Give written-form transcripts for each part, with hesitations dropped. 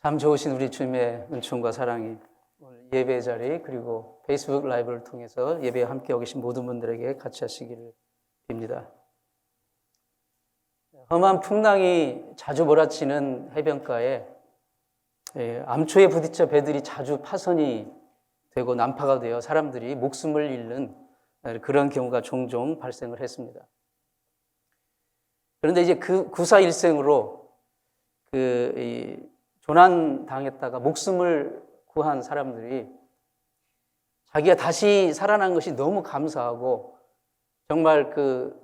참 좋으신 우리 주님의 은총과 사랑이 오늘 예배 자리 그리고 페이스북 라이브를 통해서 예배에 함께하고 계신 모든 분들에게 같이 하시기를 빕니다. 험한 풍랑이 자주 몰아치는 해변가에 암초에 부딪혀 배들이 자주 파손이 되고 난파가 되어 사람들이 목숨을 잃는 그런 경우가 종종 발생을 했습니다. 그런데 이제 그 구사일생으로 조난 당했다가 목숨을 구한 사람들이 자기가 다시 살아난 것이 너무 감사하고 정말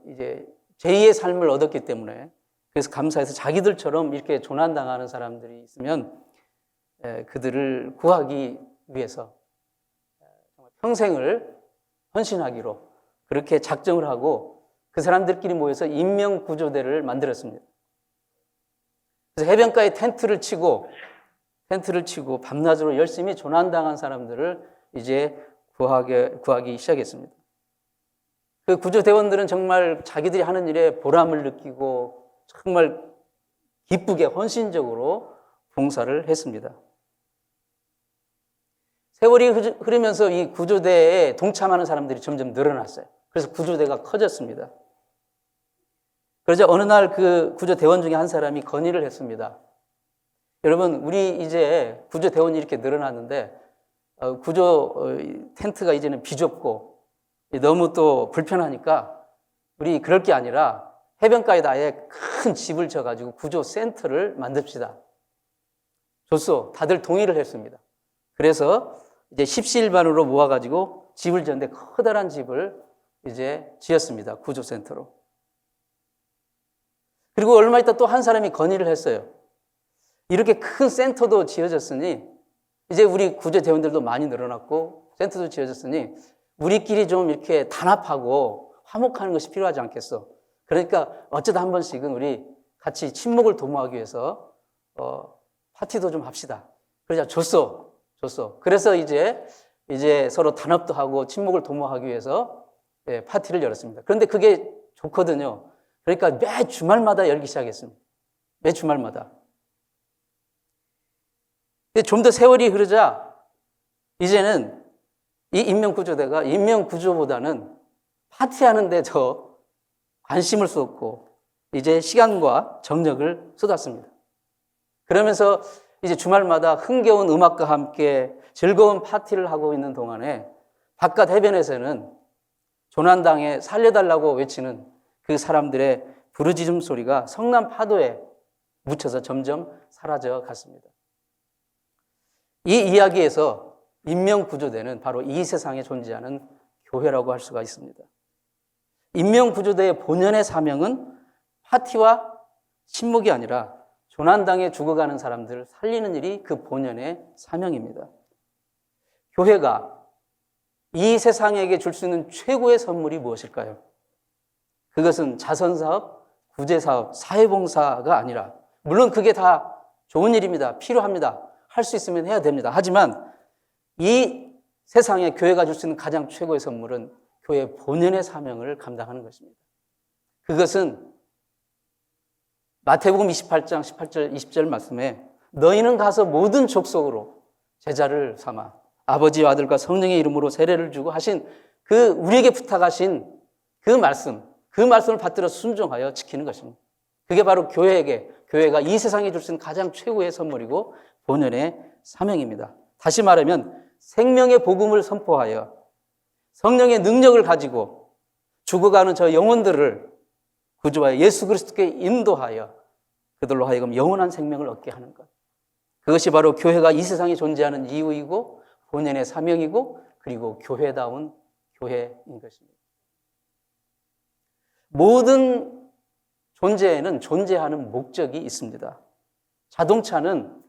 이제 제2의 삶을 얻었기 때문에 그래서 감사해서 자기들처럼 이렇게 조난 당하는 사람들이 있으면 그들을 구하기 위해서 정말 평생을 헌신하기로 그렇게 작정을 하고 그 사람들끼리 모여서 인명구조대를 만들었습니다. 그래서 해변가에 텐트를 치고 밤낮으로 열심히 조난당한 사람들을 이제 구하기 시작했습니다. 그 구조대원들은 정말 자기들이 하는 일에 보람을 느끼고 정말 기쁘게 헌신적으로 봉사를 했습니다. 세월이 흐르면서 이 구조대에 동참하는 사람들이 점점 늘어났어요. 그래서 구조대가 커졌습니다. 그러자 어느 날 그 구조대원 중에 한 사람이 건의를 했습니다. 여러분, 우리 이제 구조대원이 이렇게 늘어났는데 구조 텐트가 이제는 비좁고 너무 또 불편하니까 우리 그럴 게 아니라 해변가에다 아예 큰 집을 져가지고 구조센터를 만듭시다. 좋소. 다들 동의를 했습니다. 그래서 이제 십시일반으로 모아가지고 집을 지었는데 커다란 집을 이제 지었습니다. 구조센터로. 그리고 얼마 있다 또 한 사람이 건의를 했어요. 이렇게 큰 센터도 지어졌으니 이제 우리 구조대원들도 많이 늘어났고 센터도 지어졌으니 우리끼리 좀 이렇게 단합하고 화목하는 것이 필요하지 않겠어. 그러니까 어쩌다 한 번씩은 우리 같이 친목을 도모하기 위해서 파티도 좀 합시다. 그러자 좋소. 그래서 이제 서로 단합도 하고 친목을 도모하기 위해서 파티를 열었습니다. 그런데 그게 좋거든요. 그러니까 매 주말마다 열기 시작했습니다. 매 주말마다. 좀 더 세월이 흐르자 이제는 이 인명구조대가 인명구조보다는 파티하는 데 더 관심을 쏟고 이제 시간과 정력을 쏟았습니다. 그러면서 이제 주말마다 흥겨운 음악과 함께 즐거운 파티를 하고 있는 동안에 바깥 해변에서는 조난당해 살려달라고 외치는 그 사람들의 부르짖음 소리가 성난 파도에 묻혀서 점점 사라져 갔습니다. 이 이야기에서 인명구조대는 바로 이 세상에 존재하는 교회라고 할 수가 있습니다. 인명구조대의 본연의 사명은 파티와 친목이 아니라 조난당해 죽어가는 사람들을 살리는 일이 그 본연의 사명입니다. 교회가 이 세상에게 줄 수 있는 최고의 선물이 무엇일까요? 그것은 자선사업, 구제사업, 사회봉사가 아니라 물론 그게 다 좋은 일입니다. 필요합니다. 할 수 있으면 해야 됩니다. 하지만 이 세상에 교회가 줄 수 있는 가장 최고의 선물은 교회의 본연의 사명을 감당하는 것입니다. 그것은 마태복음 28장 18절 20절 말씀에 너희는 가서 모든 족속으로 제자를 삼아 아버지와 아들과 성령의 이름으로 세례를 주고 하신 그 우리에게 부탁하신 그 말씀을 받들어 순종하여 지키는 것입니다. 그게 바로 교회가 이 세상에 줄 수 있는 가장 최고의 선물이고 본연의 사명입니다. 다시 말하면 생명의 복음을 선포하여 성령의 능력을 가지고 죽어가는 저 영혼들을 구주와 예수 그리스도께 인도하여 그들로 하여금 영원한 생명을 얻게 하는 것. 그것이 바로 교회가 이 세상에 존재하는 이유이고 본연의 사명이고 그리고 교회다운 교회인 것입니다. 모든 존재에는 존재하는 목적이 있습니다. 자동차는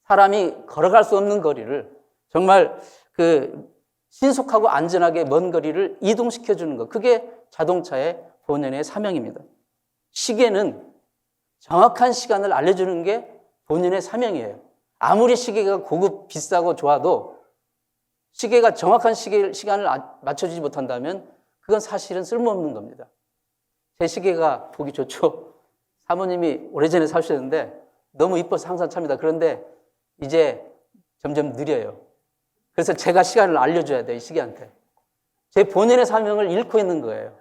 사람이 걸어갈 수 없는 거리를 정말 신속하고 안전하게 먼 거리를 이동시켜주는 것. 그게 자동차의 본연의 사명입니다. 시계는 정확한 시간을 알려주는 게 본연의 사명이에요. 아무리 시계가 고급 비싸고 좋아도 시계가 정확한 시간을 맞춰주지 못한다면 그건 사실은 쓸모없는 겁니다. 제 시계가 보기 좋죠. 사모님이 오래전에 사주셨는데 너무 이뻐서 항상 찹니다. 그런데 이제 점점 느려요. 그래서 제가 시간을 알려줘야 돼요, 이 시기한테. 제 본연의 사명을 잃고 있는 거예요.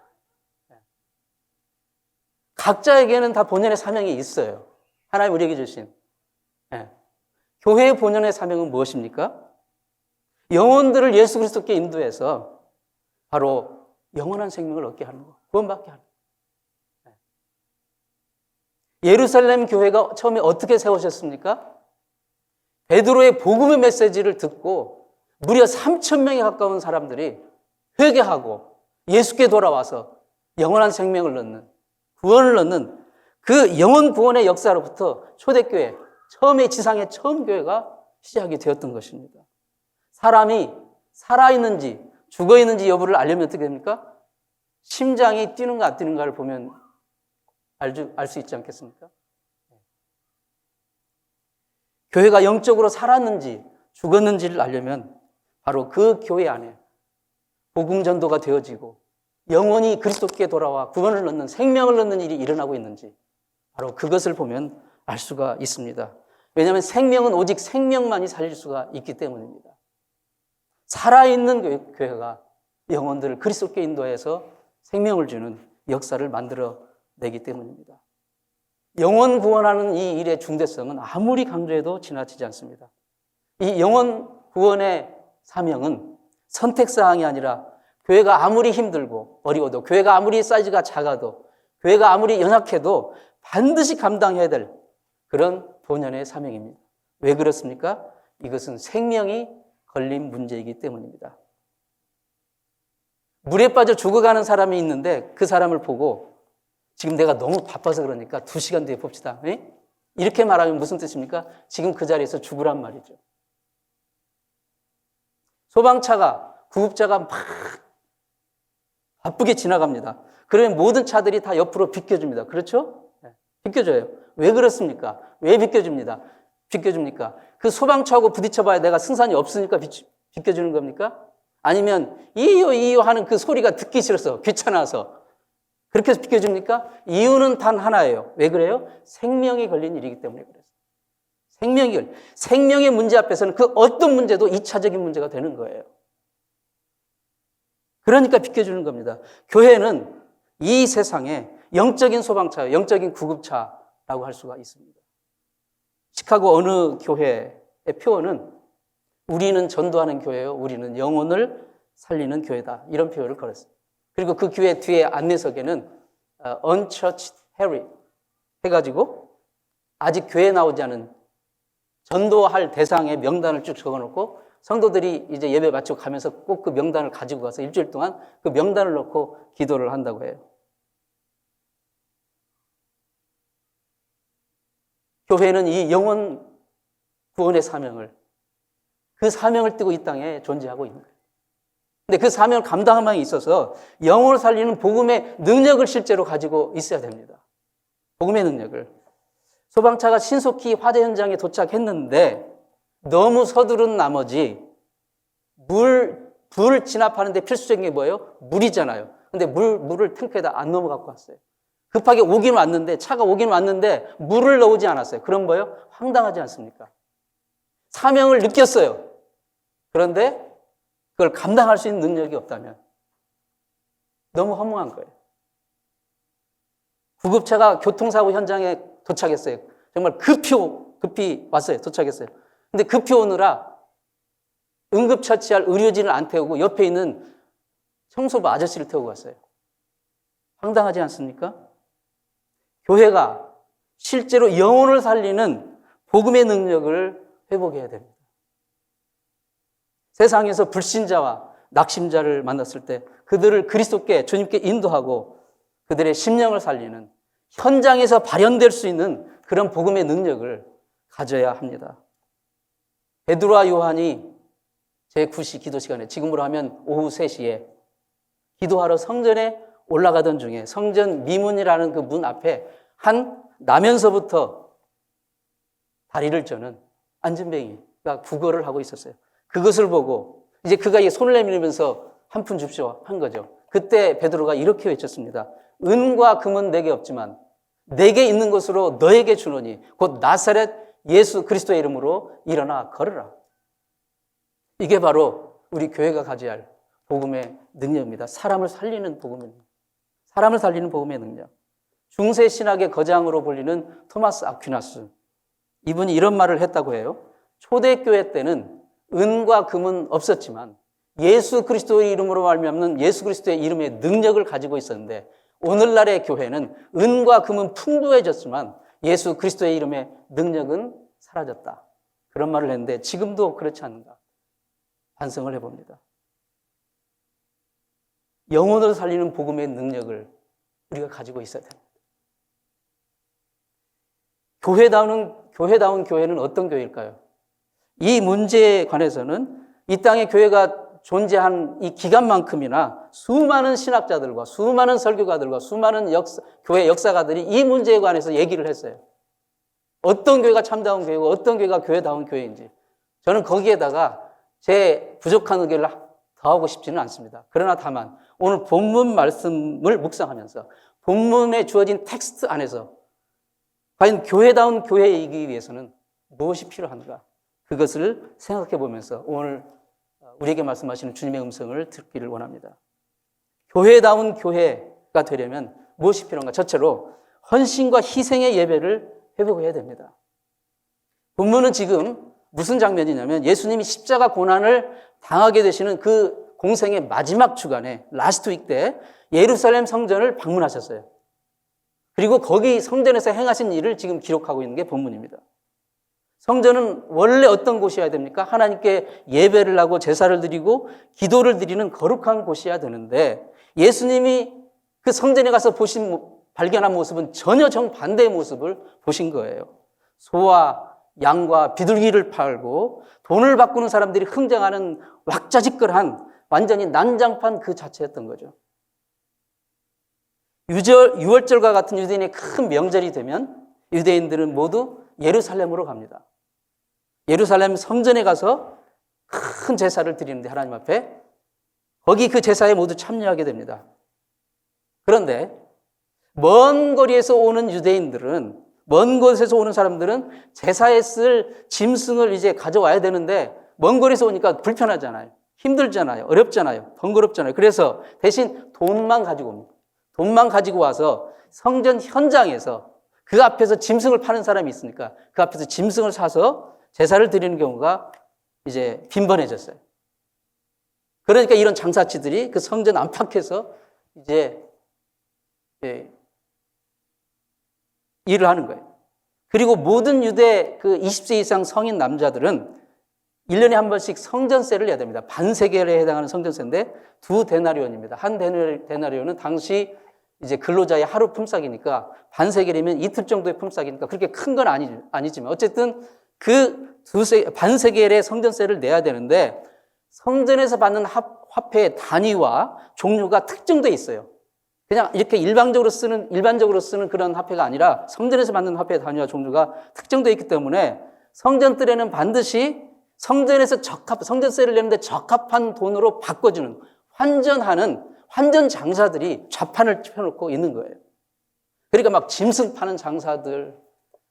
각자에게는 다 본연의 사명이 있어요. 하나님 우리에게 주신. 교회의 본연의 사명은 무엇입니까? 영혼들을 예수 그리스도께 인도해서 바로 영원한 생명을 얻게 하는 것, 구원받게 하는 것. 예루살렘 교회가 처음에 어떻게 세우셨습니까? 베드로의 복음의 메시지를 듣고 무려 3,000명에 가까운 사람들이 회개하고 예수께 돌아와서 영원한 생명을 얻는, 구원을 얻는 그 영원 구원의 역사로부터 초대교회, 처음에 지상의 처음 교회가 시작이 되었던 것입니다. 사람이 살아있는지 죽어있는지 여부를 알려면 어떻게 됩니까? 심장이 뛰는가 안 뛰는가를 보면 알 수 있지 않겠습니까? 교회가 영적으로 살았는지 죽었는지를 알려면 바로 그 교회 안에 복음 전도가 되어지고 영원히 그리스도께 돌아와 구원을 얻는, 생명을 얻는 일이 일어나고 있는지 바로 그것을 보면 알 수가 있습니다. 왜냐하면 생명은 오직 생명만이 살릴 수가 있기 때문입니다. 살아있는 교회가 영혼들을 그리스도께 인도해서 생명을 주는 역사를 만들어내기 때문입니다. 영혼 구원하는 이 일의 중대성은 아무리 강조해도 지나치지 않습니다. 이 영혼 구원의 사명은 선택사항이 아니라 교회가 아무리 힘들고 어려워도, 교회가 아무리 사이즈가 작아도, 교회가 아무리 연약해도 반드시 감당해야 될 그런 본연의 사명입니다. 왜 그렇습니까? 이것은 생명이 걸린 문제이기 때문입니다. 물에 빠져 죽어가는 사람이 있는데 그 사람을 보고 지금 내가 너무 바빠서 그러니까 2시간 뒤에 봅시다. 에? 이렇게 말하면 무슨 뜻입니까? 지금 그 자리에서 죽으란 말이죠. 소방차가, 구급차가 막 바쁘게 지나갑니다. 그러면 모든 차들이 다 옆으로 비껴줍니다. 그렇죠? 네. 비껴줘요. 왜 그렇습니까? 왜 비껴줍니다? 비껴줍니까? 그 소방차하고 부딪혀봐야 내가 승산이 없으니까 비껴주는 겁니까? 아니면 이요 하는 그 소리가 듣기 싫어서, 귀찮아서 그렇게 해서 비껴줍니까? 이유는 단 하나예요. 왜 그래요? 생명이 걸린 일이기 때문에 그래요. 생명의 문제 앞에서는 그 어떤 문제도 2차적인 문제가 되는 거예요. 그러니까 비켜주는 겁니다. 교회는 이 세상에 영적인 소방차, 영적인 구급차라고 할 수가 있습니다. 시카고 어느 교회의 표어는 우리는 전도하는 교회요, 우리는 영혼을 살리는 교회다, 이런 표현을 걸었어요. 그리고 그 교회 뒤에 안내석에는 unchurched Harry 해가지고 아직 교회에 나오지 않은 전도할 대상의 명단을 쭉 적어놓고 성도들이 이제 예배 마치고 가면서 꼭 그 명단을 가지고 가서 일주일 동안 그 명단을 놓고 기도를 한다고 해요. 교회는 이 영혼 구원의 사명을, 그 사명을 띠고 이 땅에 존재하고 있는 거예요. 근데 그 사명을 감당함에 있어서 영혼을 살리는 복음의 능력을 실제로 가지고 있어야 됩니다. 복음의 능력을. 소방차가 신속히 화재 현장에 도착했는데 너무 서두른 나머지 불 진압하는데 필수적인 게 뭐예요? 물이잖아요. 근데 물을 탱크에다 안 넣어 갖고 왔어요. 급하게 오긴 왔는데, 차가 오긴 왔는데 물을 넣지 않았어요. 그럼 뭐예요? 황당하지 않습니까? 사명을 느꼈어요. 그런데 그걸 감당할 수 있는 능력이 없다면 너무 허무한 거예요. 구급차가 교통사고 현장에 도착했어요. 정말 급히 왔어요. 도착했어요. 근데 급히 오느라 응급처치할 의료진을 안 태우고 옆에 있는 청소부 아저씨를 태우고 갔어요. 황당하지 않습니까? 교회가 실제로 영혼을 살리는 복음의 능력을 회복해야 됩니다. 세상에서 불신자와 낙심자를 만났을 때 그들을 그리스도께, 주님께 인도하고 그들의 심령을 살리는, 현장에서 발현될 수 있는 그런 복음의 능력을 가져야 합니다. 베드로와 요한이 제9시 기도 시간에, 지금으로 하면 오후 3시에 기도하러 성전에 올라가던 중에 성전 미문이라는 그 문 앞에 한 나면서부터 다리를 저는 안진뱅이가 구걸을 하고 있었어요. 그것을 보고 이제 그가 손을 내밀면서 한 푼 줍시오 한 거죠. 그때 베드로가 이렇게 외쳤습니다. 은과 금은 내게 없지만 내게 있는 것으로 너에게 주노니 곧 나사렛 예수 그리스도의 이름으로 일어나 걸으라. 이게 바로 우리 교회가 가져야 할 복음의 능력입니다. 사람을 살리는 복음입니다. 사람을 살리는 복음의 능력. 중세 신학의 거장으로 불리는 토마스 아퀴나스, 이분이 이런 말을 했다고 해요. 초대교회 때는 은과 금은 없었지만 예수 그리스도의 이름으로 말미암는 예수 그리스도의 이름의 능력을 가지고 있었는데, 오늘날의 교회는 은과 금은 풍부해졌지만 예수 그리스도의 이름의 능력은 사라졌다. 그런 말을 했는데 지금도 그렇지 않는가 반성을 해봅니다. 영혼을 살리는 복음의 능력을 우리가 가지고 있어야 됩니다. 교회다운 교회는 어떤 교회일까요? 이 문제에 관해서는 이 땅에 교회가 존재한 이 기간만큼이나 수많은 신학자들과 수많은 설교가들과 수많은 교회 역사가들이 이 문제에 관해서 얘기를 했어요. 어떤 교회가 참다운 교회고 어떤 교회가 교회다운 교회인지. 저는 거기에다가 제 부족한 의견을 더하고 싶지는 않습니다. 그러나 다만 오늘 본문 말씀을 묵상하면서 본문에 주어진 텍스트 안에서 과연 교회다운 교회이기 위해서는 무엇이 필요한가? 그것을 생각해 보면서 오늘 우리에게 말씀하시는 주님의 음성을 듣기를 원합니다. 교회다운 교회가 되려면 무엇이 필요한가? 첫째로 헌신과 희생의 예배를 회복해야 됩니다. 본문은 지금 무슨 장면이냐면 예수님이 십자가 고난을 당하게 되시는 그 공생의 마지막 주간에 라스트 윅 때 예루살렘 성전을 방문하셨어요. 그리고 거기 성전에서 행하신 일을 지금 기록하고 있는 게 본문입니다. 성전은 원래 어떤 곳이어야 됩니까? 하나님께 예배를 하고 제사를 드리고 기도를 드리는 거룩한 곳이어야 되는데, 예수님이 그 성전에 가서 발견한 모습은 전혀 정반대의 모습을 보신 거예요. 소와 양과 비둘기를 팔고 돈을 바꾸는 사람들이 흥정하는 왁자지껄한 완전히 난장판 그 자체였던 거죠. 유월절과 같은 유대인의 큰 명절이 되면 유대인들은 모두 예루살렘으로 갑니다. 예루살렘 성전에 가서 큰 제사를 드리는데, 하나님 앞에 거기 그 제사에 모두 참여하게 됩니다. 그런데 먼 거리에서 오는 유대인들은, 먼 곳에서 오는 사람들은 제사에 쓸 짐승을 이제 가져와야 되는데 먼 거리에서 오니까 불편하잖아요. 힘들잖아요. 어렵잖아요. 번거롭잖아요. 그래서 대신 돈만 가지고 옵니다. 돈만 가지고 와서 성전 현장에서 그 앞에서 짐승을 파는 사람이 있으니까 그 앞에서 짐승을 사서 제사를 드리는 경우가 이제 빈번해졌어요. 그러니까 이런 장사치들이 그 성전 안팎에서 이제 일을 하는 거예요. 그리고 모든 유대 그 20세 이상 성인 남자들은 1년에 한 번씩 성전세를 내야 됩니다. 반세겔에 해당하는 성전세인데 2데나리온입니다. 한 데나리온은 당시 이제 근로자의 하루 품삯이니까, 반세겔이면 이틀 정도의 품삯이니까 그렇게 큰 건 아니지만 어쨌든 그 반세겔의 성전세를 내야 되는데, 성전에서 받는 화폐의 단위와 종류가 특정돼 있어요. 그냥 이렇게 일반적으로 쓰는 그런 화폐가 아니라 성전에서 받는 화폐의 단위와 종류가 특정되어 있기 때문에 성전들에는 반드시 성전세를 내는데 적합한 돈으로 바꿔주는 환전 장사들이 좌판을 펴놓고 있는 거예요. 그러니까 막 짐승 파는 장사들,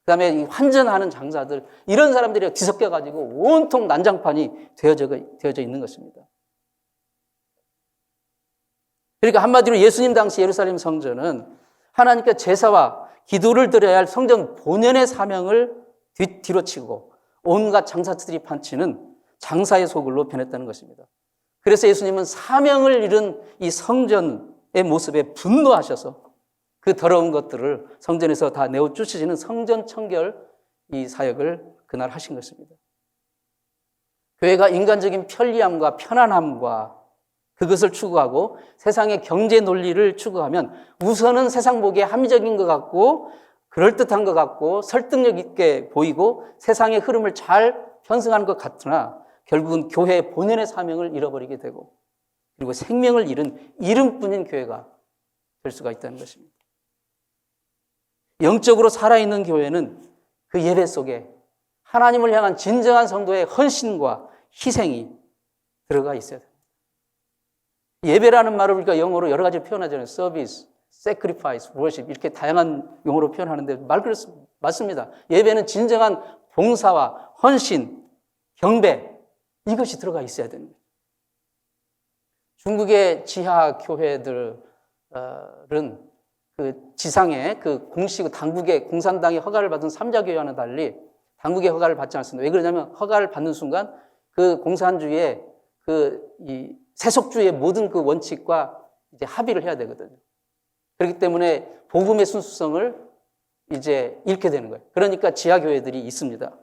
그다음에 환전하는 장사들, 이런 사람들이 뒤섞여가지고 온통 난장판이 되어져 있는 것입니다. 그러니까 한마디로 예수님 당시 예루살렘 성전은 하나님께 제사와 기도를 드려야 할 성전 본연의 사명을 뒤로 치고 온갖 장사들이 판치는 장사의 소굴로 변했다는 것입니다. 그래서 예수님은 사명을 잃은 이 성전의 모습에 분노하셔서 그 더러운 것들을 성전에서 다 내어 쫓으시는 성전 청결 이 사역을 그날 하신 것입니다. 교회가 인간적인 편리함과 편안함과 그것을 추구하고 세상의 경제 논리를 추구하면 우선은 세상 보기에 합리적인 것 같고 그럴듯한 것 같고 설득력 있게 보이고 세상의 흐름을 잘 편승하는 것 같으나 결국은 교회의 본연의 사명을 잃어버리게 되고 그리고 생명을 잃은 이름뿐인 교회가 될 수가 있다는 것입니다. 영적으로 살아있는 교회는 그 예배 속에 하나님을 향한 진정한 성도의 헌신과 희생이 들어가 있어야 됩니다. 예배라는 말을 우리가 영어로 여러 가지 표현하잖아요. 서비스, sacrifice, worship 이렇게 다양한 용어로 표현하는데 말 맞습니다. 예배는 진정한 봉사와 헌신, 경배 이것이 들어가 있어야 됩니다. 중국의 지하 교회들은 그 지상에 그 공식 당국의 공산당의 허가를 받은 삼자교회와는 달리 당국의 허가를 받지 않습니다. 왜 그러냐면 허가를 받는 순간 그 공산주의의 이 세속주의의 모든 그 원칙과 이제 합의를 해야 되거든요. 그렇기 때문에 복음의 순수성을 이제 잃게 되는 거예요. 그러니까 지하교회들이 있습니다.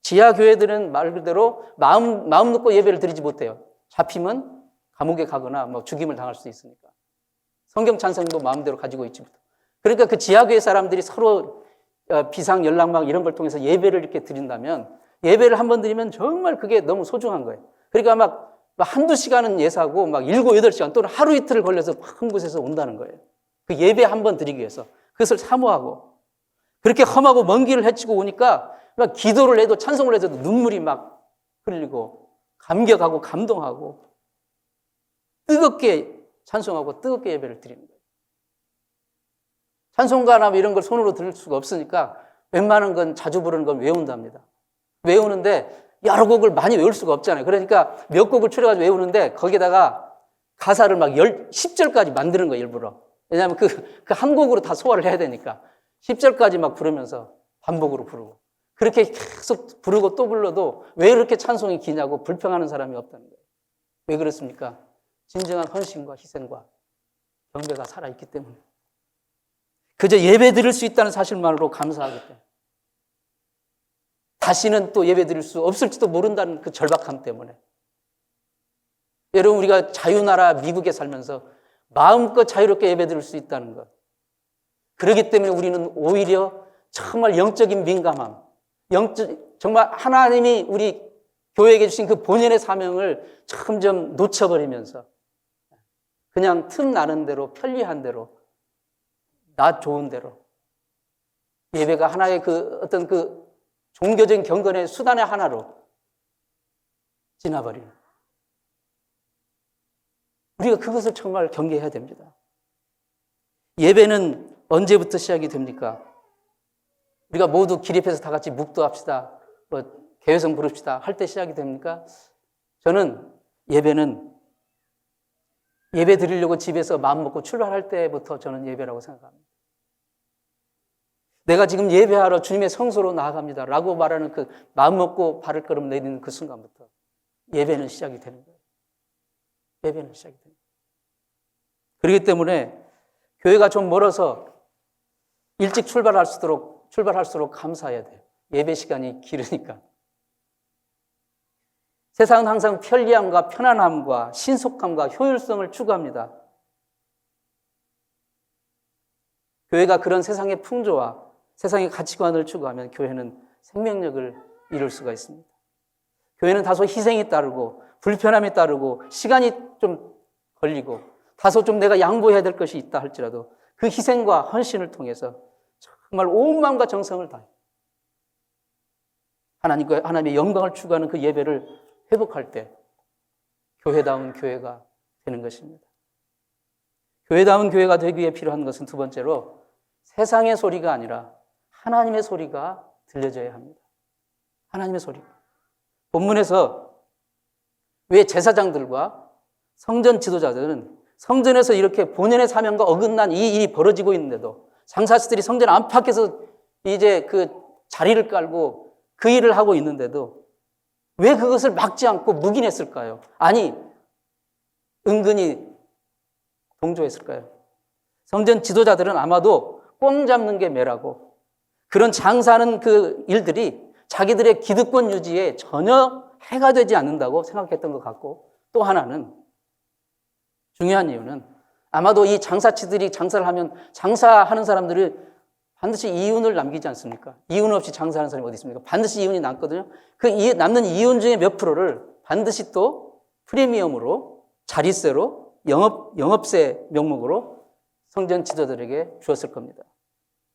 지하교회들은 말 그대로 마음 놓고 예배를 드리지 못해요. 잡히면 감옥에 가거나 뭐 죽임을 당할 수 있으니까. 성경 찬송도 마음대로 가지고 있지 못해요. 그러니까 그 지하교회 사람들이 서로 비상 연락망 이런 걸 통해서 예배를 이렇게 드린다면 예배를 한 번 드리면 정말 그게 너무 소중한 거예요. 그러니까 막 한두 시간은 예사고 막 7, 8시간 또는 하루 이틀을 걸려서 한 곳에서 온다는 거예요. 그 예배 한 번 드리기 위해서. 그것을 사모하고 그렇게 험하고 먼 길을 헤치고 오니까 막 기도를 해도 찬송을 해도 눈물이 막 흘리고 감격하고 감동하고 뜨겁게 찬송하고 뜨겁게 예배를 드리는 거예요. 찬송가나 이런 걸 손으로 들을 수가 없으니까 웬만한 건 자주 부르는 건 외운답니다. 외우는데 여러 곡을 많이 외울 수가 없잖아요. 그러니까 몇 곡을 추려가지고 외우는데 거기다가 가사를 막 10절까지 만드는 거예요, 일부러. 왜냐하면 그 한 곡으로 다 소화를 해야 되니까 10절까지 막 부르면서 반복으로 부르고 그렇게 계속 부르고 또 불러도 왜 이렇게 찬송이 기냐고 불평하는 사람이 없다는 거예요. 왜 그렇습니까? 진정한 헌신과 희생과 경배가 살아있기 때문에. 그저 예배 드릴 수 있다는 사실만으로 감사하기 때문에. 다시는 또 예배 드릴 수 없을지도 모른다는 그 절박함 때문에. 여러분, 우리가 자유나라 미국에 살면서 마음껏 자유롭게 예배 드릴 수 있다는 것. 그렇기 때문에 우리는 오히려 정말 영적인 민감함, 정말 하나님이 우리 교회에게 주신 그 본연의 사명을 점점 놓쳐버리면서 그냥 틈 나는 대로, 편리한 대로, 나 좋은 대로 예배가 하나의 그 어떤 그 종교적인 경건의 수단의 하나로 지나버리는. 우리가 그것을 정말 경계해야 됩니다. 예배는 언제부터 시작이 됩니까? 우리가 모두 기립해서 다 같이 묵도합시다, 개회성 부릅시다 할 때 시작이 됩니까? 저는 예배는 예배 드리려고 집에서 마음 먹고 출발할 때부터 저는 예배라고 생각합니다. 내가 지금 예배하러 주님의 성소로 나아갑니다 라고 말하는 그 마음 먹고 발걸음 내딛는 그 순간부터 예배는 시작이 되는 거예요. 예배는 시작이 됩니다. 그렇기 때문에 교회가 좀 멀어서 일찍 출발할수록 감사해야 돼요. 예배 시간이 길으니까. 세상은 항상 편리함과 편안함과 신속함과 효율성을 추구합니다. 교회가 그런 세상의 풍조와 세상의 가치관을 추구하면 교회는 생명력을 이룰 수가 있습니다. 교회는 다소 희생이 따르고 불편함이 따르고 시간이 좀 걸리고 다소 좀 내가 양보해야 될 것이 있다 할지라도 그 희생과 헌신을 통해서 정말 온 마음과 정성을 다해 하나님의 영광을 추구하는 그 예배를 회복할 때 교회다운 교회가 되는 것입니다. 교회다운 교회가 되기 위해 필요한 것은 두 번째로 세상의 소리가 아니라 하나님의 소리가 들려져야 합니다. 하나님의 소리. 본문에서 왜 제사장들과 성전 지도자들은 성전에서 이렇게 본연의 사명과 어긋난 이 일이 벌어지고 있는데도 장사치들이 성전 안팎에서 이제 그 자리를 깔고 그 일을 하고 있는데도 왜 그것을 막지 않고 묵인했을까요? 아니, 은근히 동조했을까요? 성전 지도자들은 아마도 꽁 잡는 게 매라고 그런 장사하는 그 일들이 자기들의 기득권 유지에 전혀 해가 되지 않는다고 생각했던 것 같고, 또 하나는 중요한 이유는 아마도 이 장사치들이 장사를 하면 장사하는 사람들이 반드시 이윤을 남기지 않습니까? 이윤 없이 장사하는 사람이 어디 있습니까? 반드시 이윤이 남거든요. 그 남는 이윤 중에 몇 프로를 반드시 또 프리미엄으로, 자릿세로, 영업세 명목으로 성전 지도자들에게 주었을 겁니다.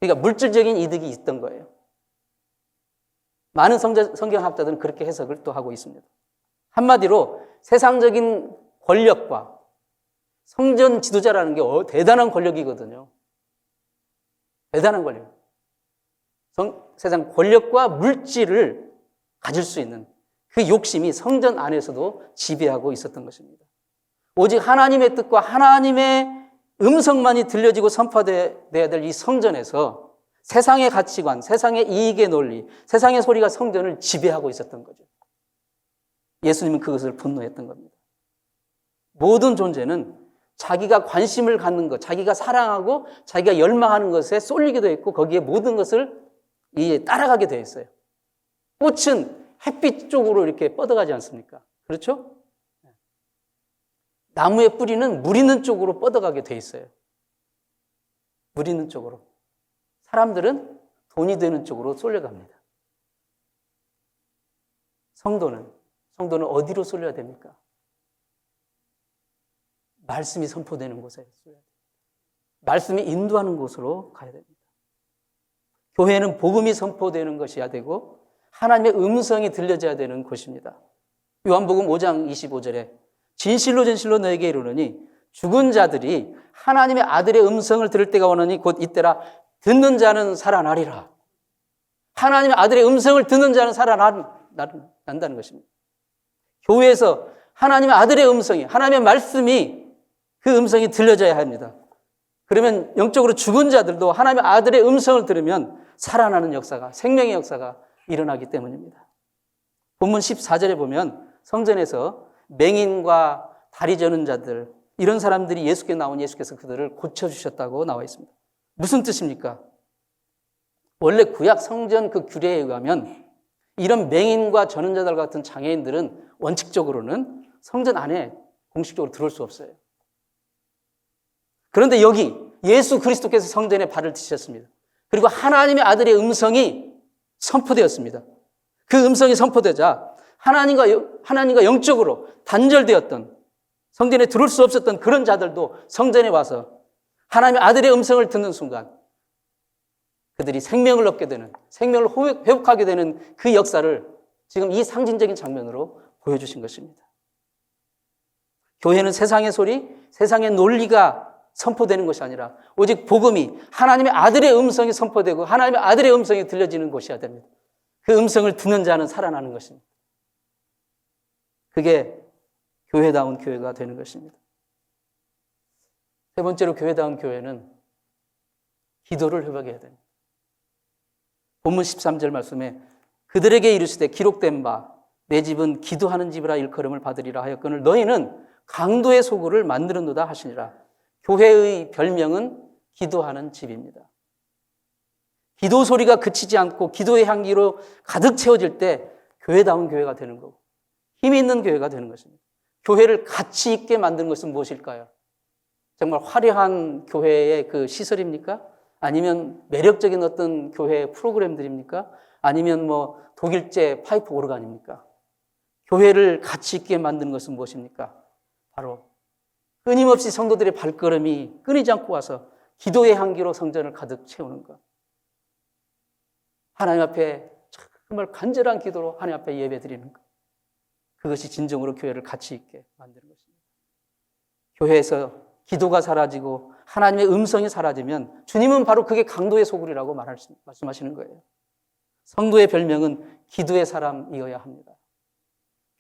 그러니까 물질적인 이득이 있던 거예요. 많은 성경학자들은 그렇게 해석을 또 하고 있습니다. 한마디로 세상적인 권력과 성전 지도자라는 게 대단한 권력이거든요. 대단한 권력. 세상 권력과 물질을 가질 수 있는 그 욕심이 성전 안에서도 지배하고 있었던 것입니다. 오직 하나님의 뜻과 하나님의 음성만이 들려지고 선포되어야 될 이 성전에서 세상의 가치관, 세상의 이익의 논리, 세상의 소리가 성전을 지배하고 있었던 거죠. 예수님은 그것을 분노했던 겁니다. 모든 존재는 자기가 관심을 갖는 것, 자기가 사랑하고 자기가 열망하는 것에 쏠리게 되어 있고 거기에 모든 것을 따라가게 되어 있어요. 꽃은 햇빛 쪽으로 이렇게 뻗어가지 않습니까? 그렇죠? 나무의 뿌리는 물 있는 쪽으로 뻗어가게 돼 있어요. 물 있는 쪽으로. 사람들은 돈이 되는 쪽으로 쏠려갑니다. 성도는 어디로 쏠려야 됩니까? 말씀이 선포되는 곳에 쏠려야 됩니다. 말씀이 인도하는 곳으로 가야 됩니다. 교회는 복음이 선포되는 것이어야 되고 하나님의 음성이 들려져야 되는 곳입니다. 요한복음 5장 25절에 진실로 진실로 너에게 이르노니 죽은 자들이 하나님의 아들의 음성을 들을 때가 오느니 곧 이때라. 듣는 자는 살아나리라. 하나님의 아들의 음성을 듣는 자는 살아난다는 것입니다. 교회에서 하나님의 아들의 음성이, 하나님의 말씀이 그 음성이 들려져야 합니다. 그러면 영적으로 죽은 자들도 하나님의 아들의 음성을 들으면 살아나는 역사가, 생명의 역사가 일어나기 때문입니다. 본문 14절에 보면 성전에서 맹인과 다리 저는 자들, 이런 사람들이 예수께 나온 예수께서 그들을 고쳐주셨다고 나와 있습니다. 무슨 뜻입니까? 원래 구약 성전 그 규례에 의하면 이런 맹인과 저는 자들 같은 장애인들은 원칙적으로는 성전 안에 공식적으로 들어올 수 없어요. 그런데 여기 예수 그리스도께서 성전에 발을 디셨습니다. 그리고 하나님의 아들의 음성이 선포되었습니다. 그 음성이 선포되자 하나님과 영적으로 단절되었던, 성전에 들어올 수 없었던 그런 자들도 성전에 와서 하나님의 아들의 음성을 듣는 순간 그들이 생명을 얻게 되는, 생명을 회복하게 되는 그 역사를 지금 이 상징적인 장면으로 보여주신 것입니다. 교회는 세상의 소리, 세상의 논리가 선포되는 것이 아니라 오직 복음이, 하나님의 아들의 음성이 선포되고 하나님의 아들의 음성이 들려지는 곳이어야 됩니다. 그 음성을 듣는 자는 살아나는 것입니다. 그게 교회다운 교회가 되는 것입니다. 세 번째로 교회다운 교회는 기도를 회복해야 됩니다. 본문 13절 말씀에 그들에게 이르시되 기록된 바 내 집은 기도하는 집이라 일컬음을 받으리라 하였거늘 너희는 강도의 소굴을 만들었노다 하시니라. 교회의 별명은 기도하는 집입니다. 기도 소리가 그치지 않고 기도의 향기로 가득 채워질 때 교회다운 교회가 되는 거고 힘이 있는 교회가 되는 것입니다. 교회를 가치 있게 만드는 것은 무엇일까요? 정말 화려한 교회의 그 시설입니까? 아니면 매력적인 어떤 교회 프로그램들입니까? 아니면 뭐 독일제 파이프 오르간입니까? 교회를 가치 있게 만드는 것은 무엇입니까? 바로 끊임없이 성도들의 발걸음이 끊이지 않고 와서 기도의 향기로 성전을 가득 채우는 것. 하나님 앞에 정말 간절한 기도로 하나님 앞에 예배드리는 것. 그것이 진정으로 교회를 가치 있게 만드는 것입니다. 교회에서 기도가 사라지고 하나님의 음성이 사라지면 주님은 바로 그게 강도의 소굴이라고 말씀하시는 거예요. 성도의 별명은 기도의 사람이어야 합니다.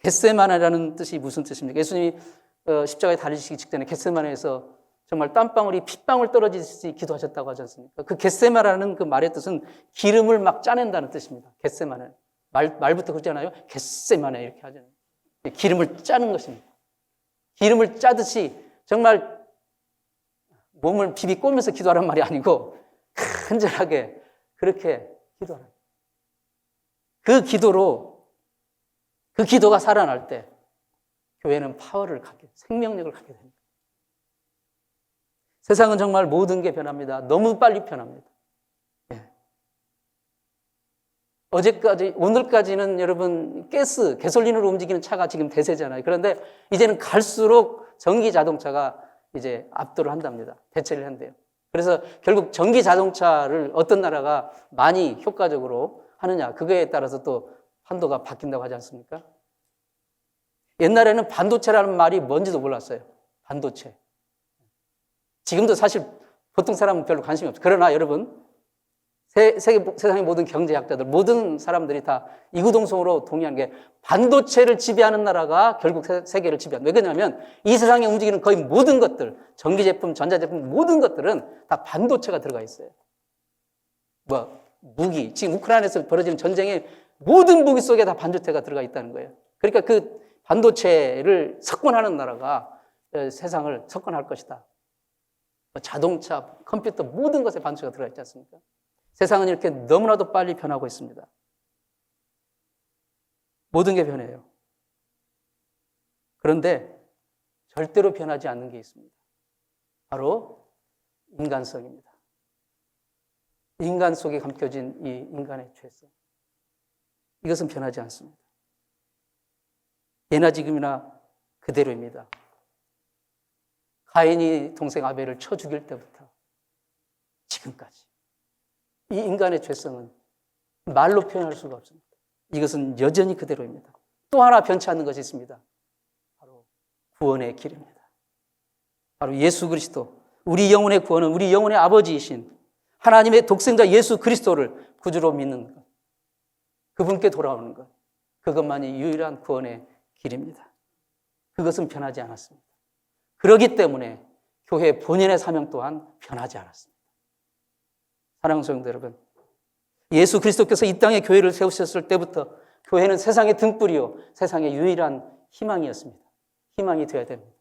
겟세마네라는 뜻이 무슨 뜻입니까? 예수님이 십자가에 달리시기 직전에 겟세마네에서 정말 땀방울이 핏방울 떨어지듯이 기도하셨다고 하지 않습니까? 그 겟세마라는 그 말의 뜻은 기름을 막 짜낸다는 뜻입니다. 겟세마네. 말부터 그러지 않아요? 겟세마네 이렇게 하잖아요. 기름을 짜는 것입니다. 기름을 짜듯이 정말 몸을 비비 꼬면서 기도하라는 말이 아니고 간절하게 그렇게 기도하는 그 기도가 살아날 때 교회는 파워를 갖게, 생명력을 갖게 됩니다. 세상은 정말 모든 게 변합니다. 너무 빨리 변합니다. 예. 오늘까지는 여러분 가솔린으로 움직이는 차가 지금 대세잖아요. 그런데 이제는 갈수록 전기 자동차가 이제 압도를 한답니다. 대체를 한대요. 그래서 결국 전기 자동차를 어떤 나라가 많이 효과적으로 하느냐, 그거에 따라서 또 판도가 바뀐다고 하지 않습니까? 옛날에는 반도체라는 말이 뭔지도 몰랐어요. 반도체. 지금도 사실 보통 사람은 별로 관심이 없어요. 그러나 여러분, 세상의 모든 경제학자들, 모든 사람들이 다 이구동성으로 동의하는 게 반도체를 지배하는 나라가 결국 세계를 지배한다. 왜냐하면 이 세상에 움직이는 거의 모든 것들, 전기제품, 전자제품, 모든 것들은 다 반도체가 들어가 있어요. 무기, 지금 우크라이나에서 벌어지는 전쟁의 모든 무기 속에 다 반도체가 들어가 있다는 거예요. 그러니까 그 반도체를 석권하는 나라가 세상을 석권할 것이다. 자동차, 컴퓨터 모든 것에 반도체가 들어가 있지 않습니까? 세상은 이렇게 너무나도 빨리 변하고 있습니다. 모든 게 변해요. 그런데 절대로 변하지 않는 게 있습니다. 바로 인간성입니다. 인간 속에 감춰진 이 인간의 죄성. 이것은 변하지 않습니다. 예나 지금이나 그대로입니다. 가인이 동생 아벨을 쳐 죽일 때부터 지금까지 이 인간의 죄성은 말로 표현할 수가 없습니다. 이것은 여전히 그대로입니다. 또 하나 변치 않는 것이 있습니다. 바로 구원의 길입니다. 바로 예수 그리스도, 우리 영혼의 구원은 우리 영혼의 아버지이신 하나님의 독생자 예수 그리스도를 구주로 믿는 것, 그분께 돌아오는 것, 그것만이 유일한 구원의 길입니다. 그것은 변하지 않았습니다. 그렇기 때문에 교회 본연의 사명 또한 변하지 않았습니다. 사랑하는 성도 여러분, 예수 그리스도께서 이 땅에 교회를 세우셨을 때부터 교회는 세상의 등불이요, 세상의 유일한 희망이었습니다. 희망이 되어야 됩니다.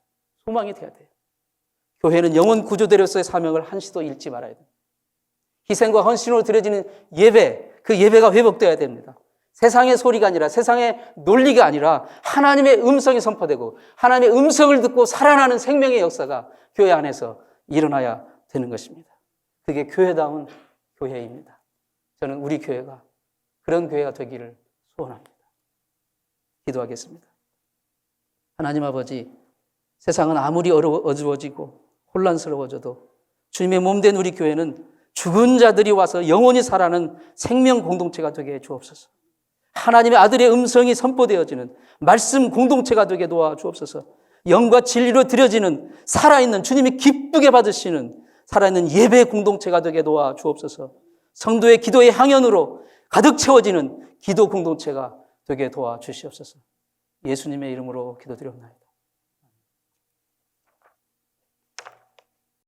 소망이 되어야 돼요. 교회는 영혼 구조대로서의 사명을 한시도 잃지 말아야 됩니다. 희생과 헌신으로 드려지는 예배, 그 예배가 회복되어야 됩니다. 세상의 소리가 아니라, 세상의 논리가 아니라 하나님의 음성이 선포되고 하나님의 음성을 듣고 살아나는 생명의 역사가 교회 안에서 일어나야 되는 것입니다. 그게 교회다운 교회입니다. 저는 우리 교회가 그런 교회가 되기를 소원합니다. 기도하겠습니다. 하나님 아버지, 세상은 아무리 어두워지고 혼란스러워져도 주님의 몸된 우리 교회는 죽은 자들이 와서 영원히 살아나는 생명 공동체가 되게 해 주옵소서. 하나님의 아들의 음성이 선포되어지는 말씀 공동체가 되게 도와주옵소서. 영과 진리로 드려지는 살아있는, 주님이 기쁘게 받으시는 살아있는 예배 공동체가 되게 도와주옵소서. 성도의 기도의 향연으로 가득 채워지는 기도 공동체가 되게 도와주시옵소서. 예수님의 이름으로 기도드렸나이다.